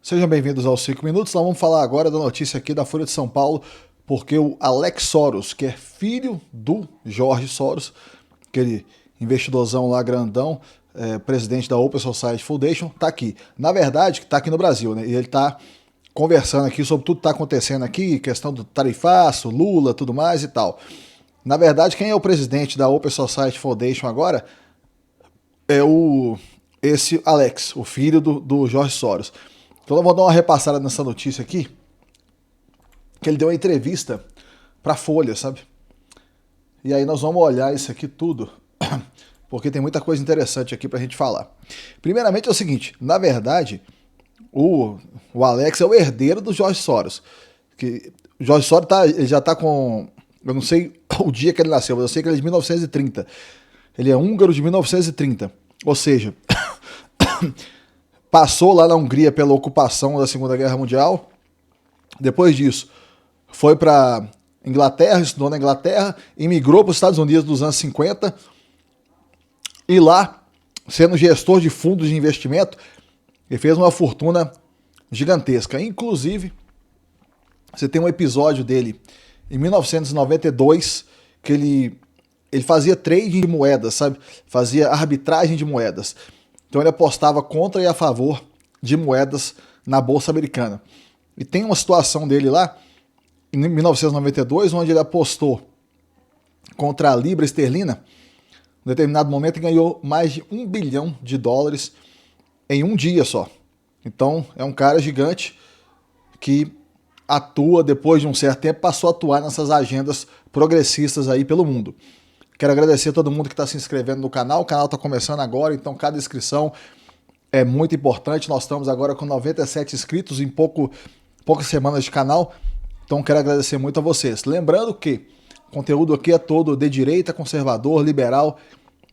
Sejam bem-vindos aos 5 minutos. Nós vamos falar agora da notícia aqui da Folha de São Paulo, porque o Alex Soros, que é filho do Jorge Soros, aquele investidorzão lá grandão, presidente da Open Society Foundation, tá aqui. Na verdade, tá aqui no Brasil, né? E ele tá conversando aqui sobre tudo que tá acontecendo aqui, questão do tarifaço, Lula, tudo mais e tal. Na verdade, quem é o presidente da Open Society Foundation agora é esse Alex, o filho do Jorge Soros. Então eu vou dar uma repassada nessa notícia aqui, que ele deu uma entrevista pra Folha, sabe? E aí nós vamos olhar isso aqui tudo, porque tem muita coisa interessante aqui pra gente falar. Primeiramente é o seguinte, na verdade, o Alex é o herdeiro do Jorge Soros. Que o Jorge Soros ele já tá com, eu não sei o dia que ele nasceu, mas eu sei que ele é de 1930. Ele é húngaro de 1930, ou seja, passou lá na Hungria pela ocupação da Segunda Guerra Mundial. Depois disso, foi para Inglaterra, estudou na Inglaterra, imigrou para os Estados Unidos nos anos 50 e lá, sendo gestor de fundos de investimento, ele fez uma fortuna gigantesca. Inclusive, você tem um episódio dele em 1992 que ele fazia trading de moedas, sabe? Fazia arbitragem de moedas. Então ele apostava contra e a favor de moedas na Bolsa Americana. E tem uma situação dele lá, em 1992, onde ele apostou contra a Libra Esterlina, em determinado momento, e ganhou mais de US$ 1 bilhão em um dia só. Então é um cara gigante que atua, depois de um certo tempo, passou a atuar nessas agendas progressistas aí pelo mundo. Quero agradecer a todo mundo que está se inscrevendo no canal. O canal está começando agora, então cada inscrição é muito importante. Nós estamos agora com 97 inscritos em poucas semanas de canal. Então quero agradecer muito a vocês. Lembrando que o conteúdo aqui é todo de direita, conservador, liberal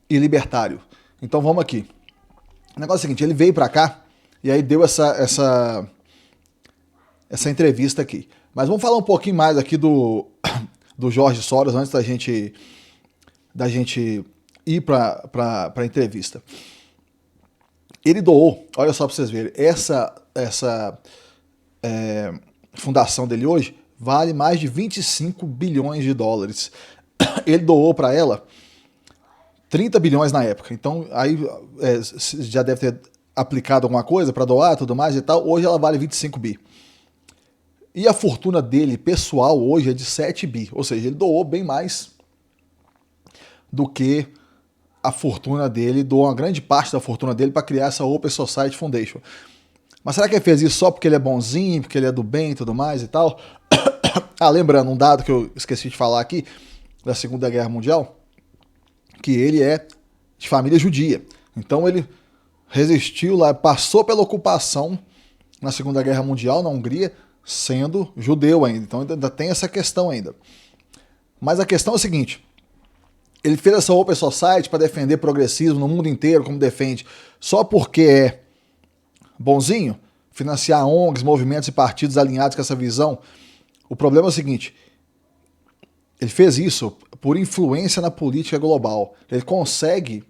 e libertário. Então vamos aqui. O negócio é o seguinte, ele veio para cá e aí deu essa entrevista aqui. Mas vamos falar um pouquinho mais aqui do Jorge Soros antes da gente ir para a entrevista. Ele doou, olha só para vocês verem, essa fundação dele hoje vale mais de US$ 25 bilhões. Ele doou para ela 30 bilhões na época. Então aí já deve ter aplicado alguma coisa para doar, tudo mais e tal. Hoje ela vale 25 bi. E a fortuna dele pessoal hoje é de 7 bi. Ou seja, ele doou bem mais do que a fortuna dele, doou uma grande parte da fortuna dele para criar essa Open Society Foundation. Mas será que ele fez isso só porque ele é bonzinho, porque ele é do bem e tudo mais e tal? Lembrando um dado que eu esqueci de falar aqui, da Segunda Guerra Mundial, que ele é de família judia. Então ele resistiu lá, passou pela ocupação na Segunda Guerra Mundial, na Hungria, sendo judeu ainda. Então ainda tem essa questão ainda. Mas a questão é a seguinte, ele fez essa Open Society para defender progressismo no mundo inteiro, como defende, só porque é bonzinho, financiar ONGs, movimentos e partidos alinhados com essa visão. O problema é o seguinte, ele fez isso por influência na política global. Ele consegue,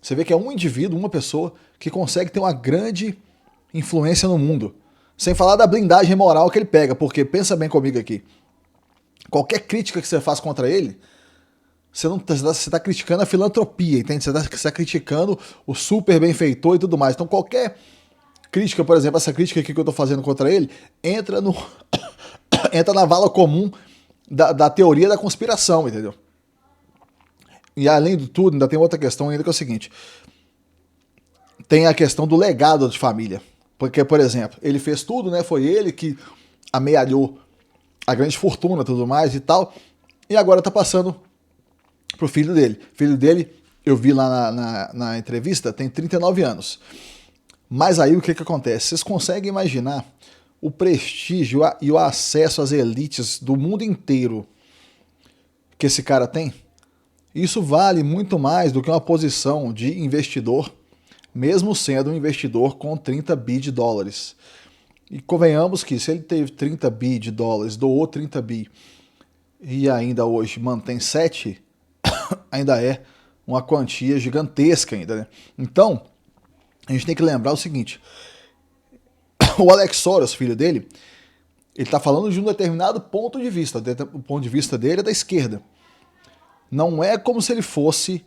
você vê que é um indivíduo, uma pessoa, que consegue ter uma grande influência no mundo. Sem falar da blindagem moral que ele pega, porque pensa bem comigo aqui, qualquer crítica que você faz contra ele, você está criticando a filantropia, entende? Você está criticando o super benfeitor e tudo mais. Então qualquer crítica, por exemplo, essa crítica aqui que eu estou fazendo contra ele, entra na vala comum da teoria da conspiração, entendeu? E além de tudo, ainda tem outra questão ainda que é o seguinte, tem a questão do legado de família. Porque, por exemplo, ele fez tudo, né? Foi ele que amealhou a grande fortuna e tudo mais e tal, e agora está passando pro filho dele. O filho dele, eu vi lá na entrevista, tem 39 anos. Mas aí o que acontece? Vocês conseguem imaginar o prestígio e o acesso às elites do mundo inteiro que esse cara tem? Isso vale muito mais do que uma posição de investidor, mesmo sendo um investidor com 30 bi de dólares. E convenhamos que se ele teve 30 bi de dólares, doou 30 bi e ainda hoje mantém 7, ainda é uma quantia gigantesca ainda, né? Então, a gente tem que lembrar o seguinte, o Alex Soros, filho dele, ele está falando de um determinado ponto de vista. O ponto de vista dele é da esquerda. Não é como se ele fosse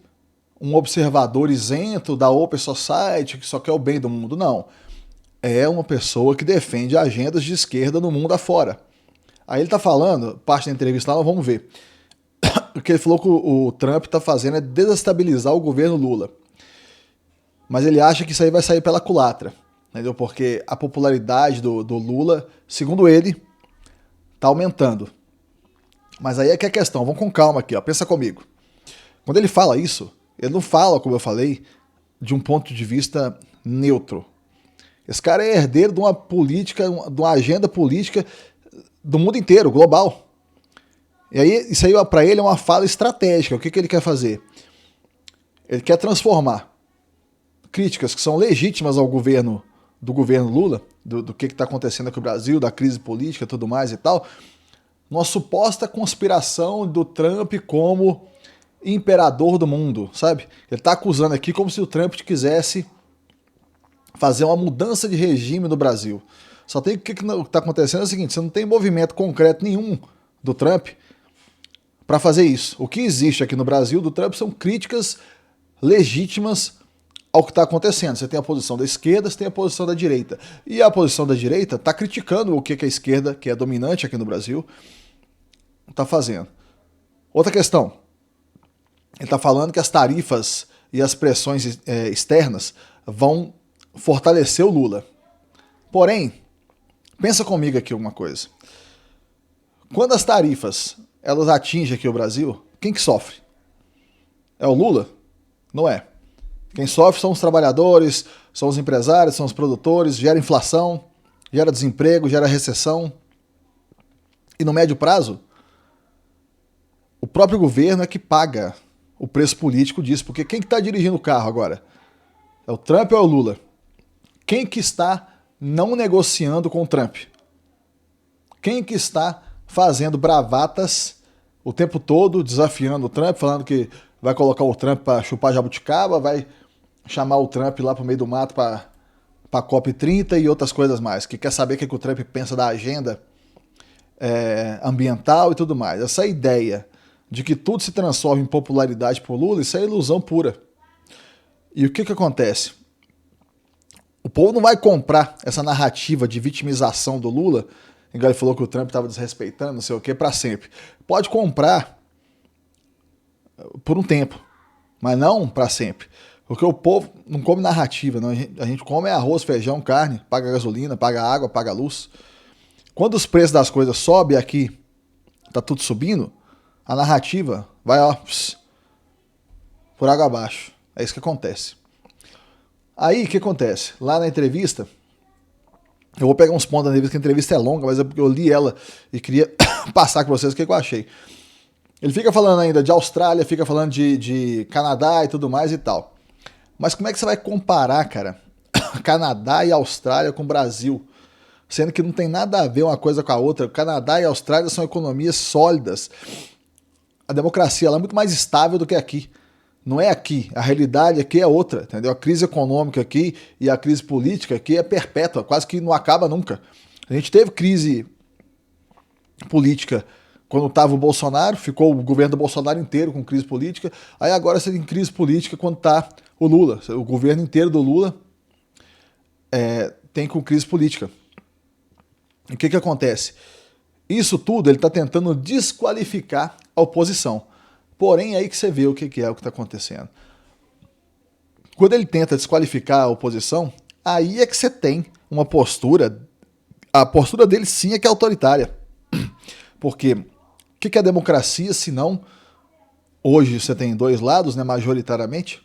um observador isento da Open Society que só quer o bem do mundo, não. É uma pessoa que defende agendas de esquerda no mundo afora. Aí ele está falando, parte da entrevista lá, vamos ver. O que ele falou que o Trump está fazendo é desestabilizar o governo Lula. Mas ele acha que isso aí vai sair pela culatra, entendeu? Porque a popularidade do Lula, segundo ele, está aumentando. Mas aí é que é a questão, vamos com calma aqui, ó, pensa comigo. Quando ele fala isso, ele não fala, como eu falei, de um ponto de vista neutro. Esse cara é herdeiro de uma política, de uma agenda política do mundo inteiro, global. E aí, isso aí para ele é uma fala estratégica. O que ele quer fazer? Ele quer transformar críticas que são legítimas ao governo, do governo Lula, do que está acontecendo aqui no Brasil, da crise política e tudo mais e tal, numa suposta conspiração do Trump como imperador do mundo, sabe? Ele está acusando aqui como se o Trump quisesse fazer uma mudança de regime no Brasil. Só tem o que está acontecendo é o seguinte, você não tem movimento concreto nenhum do Trump para fazer isso. O que existe aqui no Brasil do Trump são críticas legítimas ao que está acontecendo. Você tem a posição da esquerda, você tem a posição da direita. E a posição da direita está criticando o que a esquerda, que é dominante aqui no Brasil, está fazendo. Outra questão. Ele está falando que as tarifas e as pressões externas vão fortalecer o Lula. Porém, pensa comigo aqui uma coisa. Quando as tarifas elas atingem aqui o Brasil, quem que sofre? É o Lula? Não é. Quem sofre são os trabalhadores, são os empresários, são os produtores, gera inflação, gera desemprego, gera recessão. E no médio prazo, o próprio governo é que paga o preço político disso. Porque quem que está dirigindo o carro agora? É o Trump ou é o Lula? Quem que está não negociando com o Trump? Quem que está fazendo bravatas o tempo todo, desafiando o Trump, falando que vai colocar o Trump para chupar jabuticaba, vai chamar o Trump lá pro meio do mato para COP30 e outras coisas mais, que quer saber o que o Trump pensa da agenda ambiental e tudo mais. Essa ideia de que tudo se transforma em popularidade por Lula, isso é ilusão pura. E o que acontece? O povo não vai comprar essa narrativa de vitimização do Lula, igual ele falou que o Trump estava desrespeitando, não sei o que, para sempre. Pode comprar por um tempo, mas não para sempre. Porque o povo não come narrativa, não. A gente come arroz, feijão, carne, paga gasolina, paga água, paga luz. Quando os preços das coisas sobem aqui, tá tudo subindo, a narrativa vai por água abaixo. É isso que acontece. Aí, o que acontece? Lá na entrevista, eu vou pegar uns pontos da entrevista, que a entrevista é longa, mas é porque eu li ela e queria passar com vocês o que eu achei. Ele fica falando ainda de Austrália, fica falando de Canadá e tudo mais e tal. Mas como é que você vai comparar, cara, Canadá e Austrália com o Brasil? Sendo que não tem nada a ver uma coisa com a outra. Canadá e Austrália são economias sólidas. A democracia ela é muito mais estável do que aqui. Não é aqui. A realidade aqui é outra, entendeu? A crise econômica aqui e a crise política aqui é perpétua, quase que não acaba nunca. A gente teve crise política quando estava o Bolsonaro, ficou o governo do Bolsonaro inteiro com crise política. Aí agora você tem crise política quando está o Lula. O governo inteiro do Lula tem com crise política. E o que acontece? Isso tudo ele está tentando desqualificar a oposição. Porém, é aí que você vê o que é o que está acontecendo. Quando ele tenta desqualificar a oposição, aí é que você tem uma postura. A postura dele sim é que é autoritária. Porque o que é a democracia, se não... Hoje você tem dois lados, né, majoritariamente.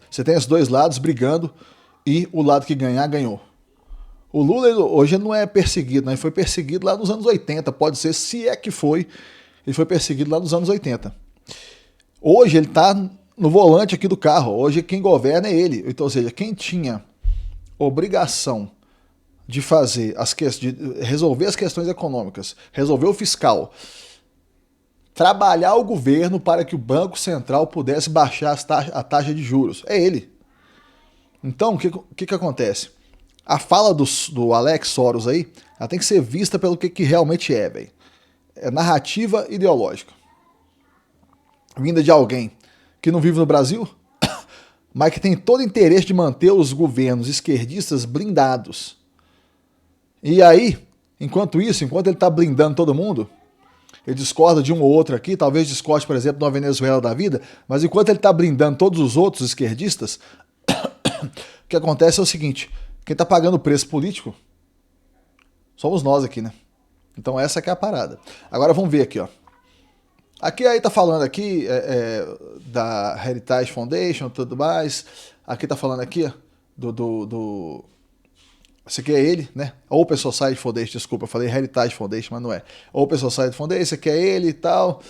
Você tem os dois lados brigando e o lado que ganhar, ganhou. O Lula hoje não é perseguido, né? Ele foi perseguido lá nos anos 80, pode ser, se é que foi, ele foi perseguido lá nos anos 80. Hoje ele está no volante aqui do carro, hoje quem governa é ele. Então, ou seja, quem tinha obrigação de fazer de resolver as questões econômicas, resolver o fiscal, trabalhar o governo para que o Banco Central pudesse baixar a taxa de juros, é ele. Então, o que acontece? a fala do Alex Soros aí, ela tem que ser vista pelo que realmente é, velho. É narrativa ideológica. Vinda de alguém que não vive no Brasil, mas que tem todo o interesse de manter os governos esquerdistas blindados. E aí, enquanto ele está blindando todo mundo, ele discorda de um ou outro aqui, talvez discorde, por exemplo, na Venezuela da vida, mas enquanto ele está blindando todos os outros esquerdistas, o que acontece é o seguinte, quem está pagando o preço político somos nós aqui, né? Então essa que é a parada. Agora vamos ver aqui, ó. Aqui aí tá falando aqui da Heritage Foundation e tudo mais. Aqui tá falando aqui, ó, do... Esse aqui é ele, né? Open Society Foundation, desculpa, eu falei Heritage Foundation, mas não é. Open Society Foundation, esse aqui é ele e tal.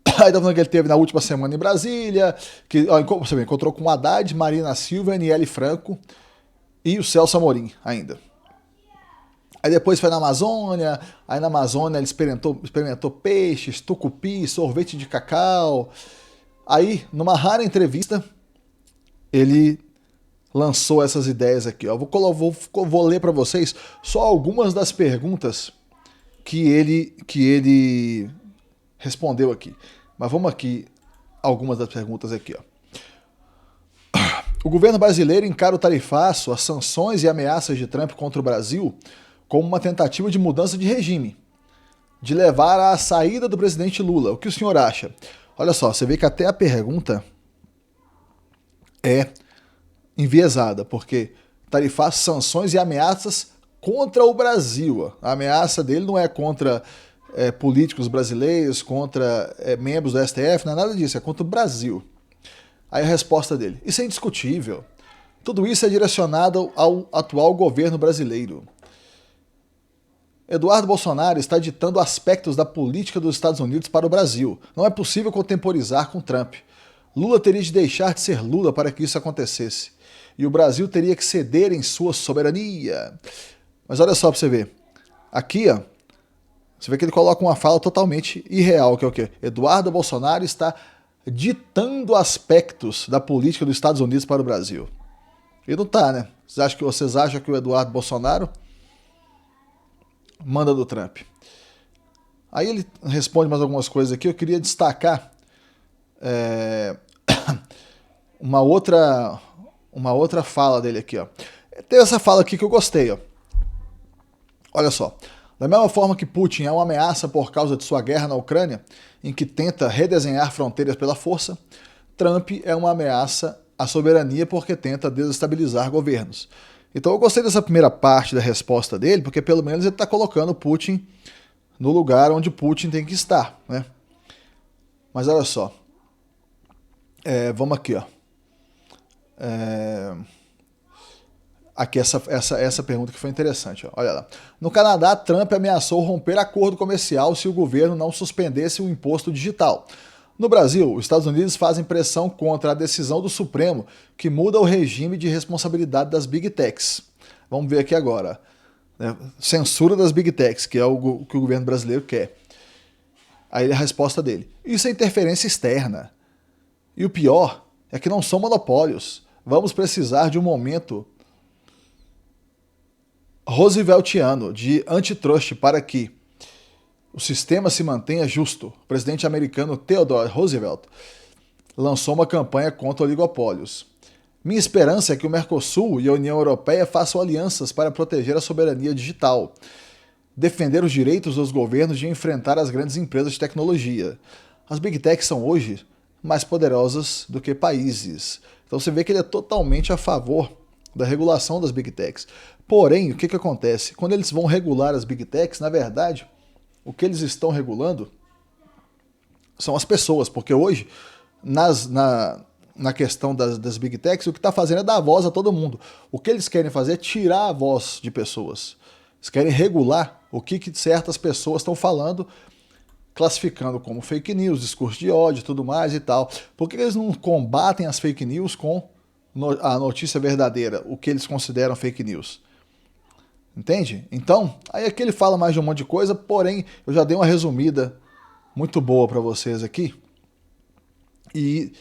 Aí tá falando que ele teve na última semana em Brasília, que ó, você vê, encontrou com o Haddad, Marina Silva, Aniele Franco e o Celso Amorim ainda. Aí depois foi na Amazônia, aí na Amazônia ele experimentou peixes, tucupi, sorvete de cacau. Aí, numa rara entrevista, ele lançou essas ideias aqui. Ó. Vou ler para vocês só algumas das perguntas que ele respondeu aqui. Mas vamos aqui, algumas das perguntas aqui. Ó. O governo brasileiro encara o tarifaço, as sanções e ameaças de Trump contra o Brasil como uma tentativa de mudança de regime, de levar à saída do presidente Lula. O que o senhor acha? Olha só, você vê que até a pergunta é enviesada, porque tarifaço, sanções e ameaças contra o Brasil. A ameaça dele não é contra políticos brasileiros, contra membros do STF, não é nada disso, é contra o Brasil. Aí a resposta dele, isso é indiscutível. Tudo isso é direcionado ao atual governo brasileiro. Eduardo Bolsonaro está ditando aspectos da política dos Estados Unidos para o Brasil. Não é possível contemporizar com Trump. Lula teria de deixar de ser Lula para que isso acontecesse. E o Brasil teria que ceder em sua soberania. Mas olha só para você ver. Aqui, ó, você vê que ele coloca uma fala totalmente irreal, que é o quê? Eduardo Bolsonaro está ditando aspectos da política dos Estados Unidos para o Brasil. E não tá, né? Vocês acham que o Eduardo Bolsonaro manda do Trump? Aí ele responde mais algumas coisas aqui. Eu queria destacar uma outra fala dele aqui, ó. Tem essa fala aqui que eu gostei, ó. Olha só. Da mesma forma que Putin é uma ameaça por causa de sua guerra na Ucrânia, em que tenta redesenhar fronteiras pela força, Trump é uma ameaça à soberania porque tenta desestabilizar governos. Então eu gostei dessa primeira parte da resposta dele, porque pelo menos ele está colocando Putin no lugar onde Putin tem que estar, né? Mas olha só. Vamos aqui, ó. Aqui essa pergunta que foi interessante, ó. Olha lá. No Canadá, Trump ameaçou romper acordo comercial se o governo não suspendesse o imposto digital. No Brasil, os Estados Unidos fazem pressão contra a decisão do Supremo que muda o regime de responsabilidade das Big Techs. Vamos ver aqui agora. Censura das Big Techs, que é o que o governo brasileiro quer. Aí a resposta dele. Isso é interferência externa. E o pior é que não são monopólios. Vamos precisar de um momento rooseveltiano de antitrust para que o sistema se mantenha justo. O presidente americano Theodore Roosevelt lançou uma campanha contra oligopólios. Minha esperança é que o Mercosul e a União Europeia façam alianças para proteger a soberania digital, defender os direitos dos governos de enfrentar as grandes empresas de tecnologia. As Big Techs são hoje mais poderosas do que países. Então você vê que ele é totalmente a favor da regulação das Big Techs. Porém, o que acontece? Quando eles vão regular as Big Techs, na verdade, o que eles estão regulando são as pessoas, porque hoje, na questão das Big Techs, o que está fazendo é dar voz a todo mundo. O que eles querem fazer é tirar a voz de pessoas. Eles querem regular o que certas pessoas estão falando, classificando como fake news, discurso de ódio e tudo mais e tal. Por que eles não combatem as fake news com a notícia verdadeira, o que eles consideram fake news? Entende? Então, aí aqui ele fala mais de um monte de coisa, porém, eu já dei uma resumida muito boa para vocês aqui. E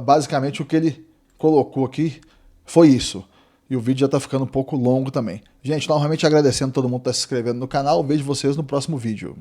basicamente o que ele colocou aqui foi isso. E o vídeo já tá ficando um pouco longo também. Gente, novamente agradecendo todo mundo que tá se inscrevendo no canal. Vejo vocês no próximo vídeo.